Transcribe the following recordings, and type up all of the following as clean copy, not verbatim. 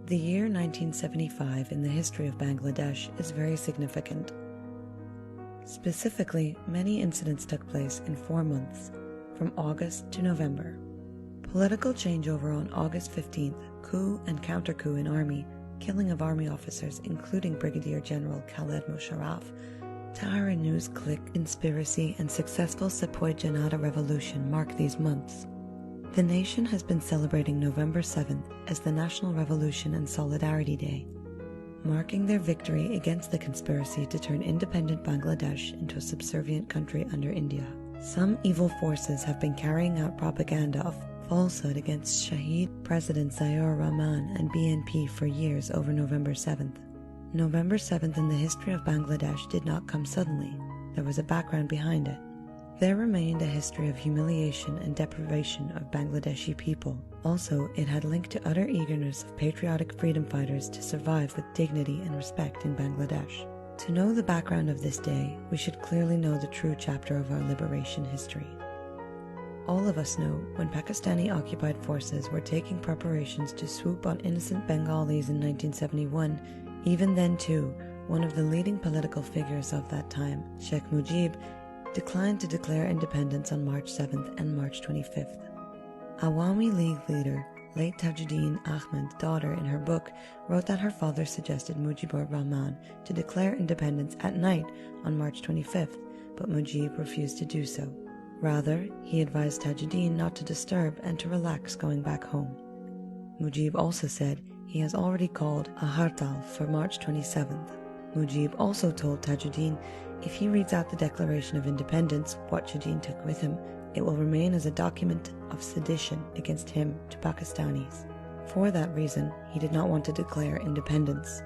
The year 1975 in the history of Bangladesh is very significant. Specifically, many incidents took place in 4 months, from August to November. Political changeover on August 15th, coup and counter-coup in army, killing of army officers including Brigadier General Khaled Musharraf, Tahrir News clique conspiracy and successful Sepoy Janata revolution mark these months. The nation has been celebrating November 7th as the National Revolution and Solidarity Day, marking their victory against the conspiracy to turn independent Bangladesh into a subservient country under India. Some evil forces have been carrying out propaganda of falsehood against Shaheed President Ziaur Rahman and BNP for years over November 7th. November 7th in the history of Bangladesh did not come suddenly. There was a background behind it. There remained a history of humiliation and deprivation of Bangladeshi people. Also, it had linked to utter eagerness of patriotic freedom fighters to survive with dignity and respect in Bangladesh. To know the background of this day, we should clearly know the true chapter of our liberation history. All of us know when Pakistani occupied forces were taking preparations to swoop on innocent Bengalis in 1971, even then too, one of the leading political figures of that time, Sheikh Mujib, declined to declare independence on March 7th and March 25th. Awami League leader, late Tajuddin Ahmed's daughter in her book wrote that her father suggested Mujibur Rahman to declare independence at night on March 25th, but Mujib refused to do so. Rather, he advised Tajuddin not to disturb and to relax going back home. Mujib also said he has already called a hartal for March 27th. Mujib also told Tajuddin if he reads out the Declaration of Independence, what Tajuddin took with him, it will remain as a document of sedition against him to Pakistanis. For that reason, he did not want to declare independence.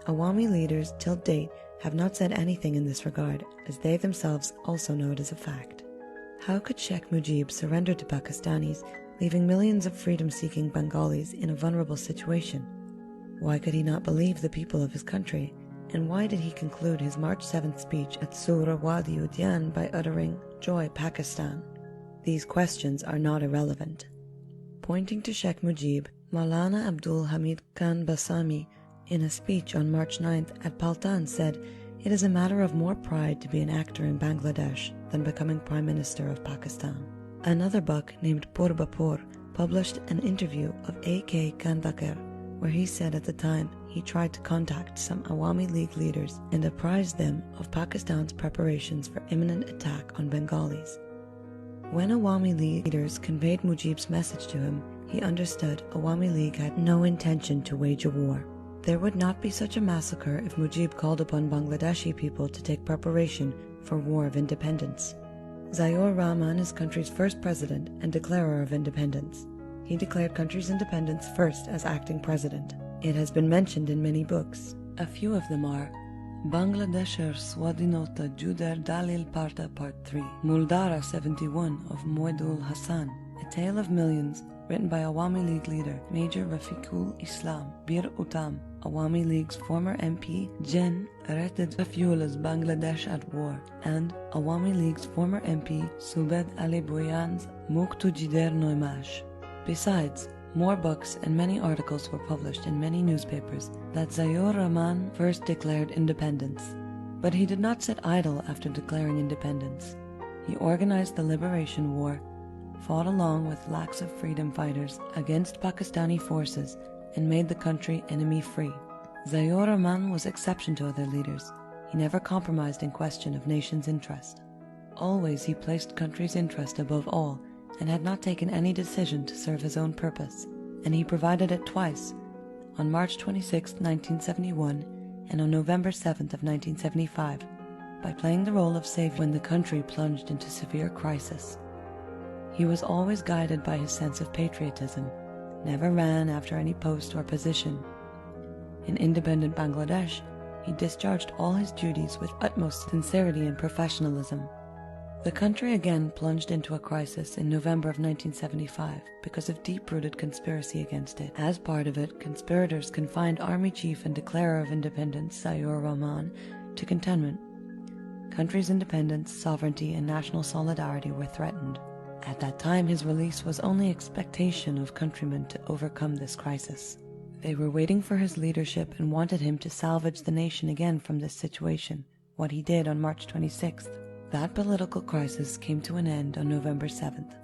Awami leaders till date have not said anything in this regard, as they themselves also know it as a fact. How could Sheikh Mujib surrender to Pakistanis, leaving millions of freedom-seeking Bengalis in a vulnerable situation? Why could he not believe the people of his country? And why did he conclude his March 7th speech at Suhrawadi Udyan by uttering, "Joy Pakistan"? These questions are not irrelevant. Pointing to Sheikh Mujib, Maulana Abdul Hamid Khan Basami, in a speech on March 9th at Paltan said, "It is a matter of more pride to be an actor in Bangladesh than becoming Prime Minister of Pakistan." Another book named Purbapur published an interview of A.K. Kandakar, where he said at the time he tried to contact some Awami League leaders and apprised them of Pakistan's preparations for imminent attack on Bengalis. When Awami League leaders conveyed Mujib's message to him, he understood Awami League had no intention to wage a war. There would not be such a massacre if Mujib called upon Bangladeshi people to take preparation for war of independence. Ziaur Rahman is country's first president and declarer of independence. He declared country's independence first as acting president. It has been mentioned in many books. A few of them are Bangladesher Swadinota Juder Dalil Parta Part 3, Muldara 71 of Moedul Hassan, A Tale of Millions, written by Awami League leader Major Rafiqul Islam Bir Uttam, Awami League's former MP Jen Arrested Refuel as Bangladesh at War, and Awami League's former MP Subed Ali Bhuiyan's Muktu Jider Noimash. Besides, more books and many articles were published in many newspapers that Ziaur Rahman first declared independence. But he did not sit idle after declaring independence. He organized the Liberation War, fought along with lakhs of freedom fighters against Pakistani forces, and made the country enemy-free. Ziaur Rahman was exception to other leaders. He never compromised in question of nation's interest. Always he placed country's interest above all, and had not taken any decision to serve his own purpose, and he provided it twice, on March 26, 1971, and on November 7th of 1975, by playing the role of savior when the country plunged into severe crisis. He was always guided by his sense of patriotism, never ran after any post or position. In independent Bangladesh, he discharged all his duties with utmost sincerity and professionalism. The country again plunged into a crisis in November of 1975 because of deep-rooted conspiracy against it. As part of it, conspirators confined Army Chief and Declarer of Independence Ziaur Rahman to cantonment. Country's independence, sovereignty, and national solidarity were threatened. At that time, his release was only expectation of countrymen to overcome this crisis. They were waiting for his leadership and wanted him to salvage the nation again from this situation, what he did on March 26th. That political crisis came to an end on November 7th.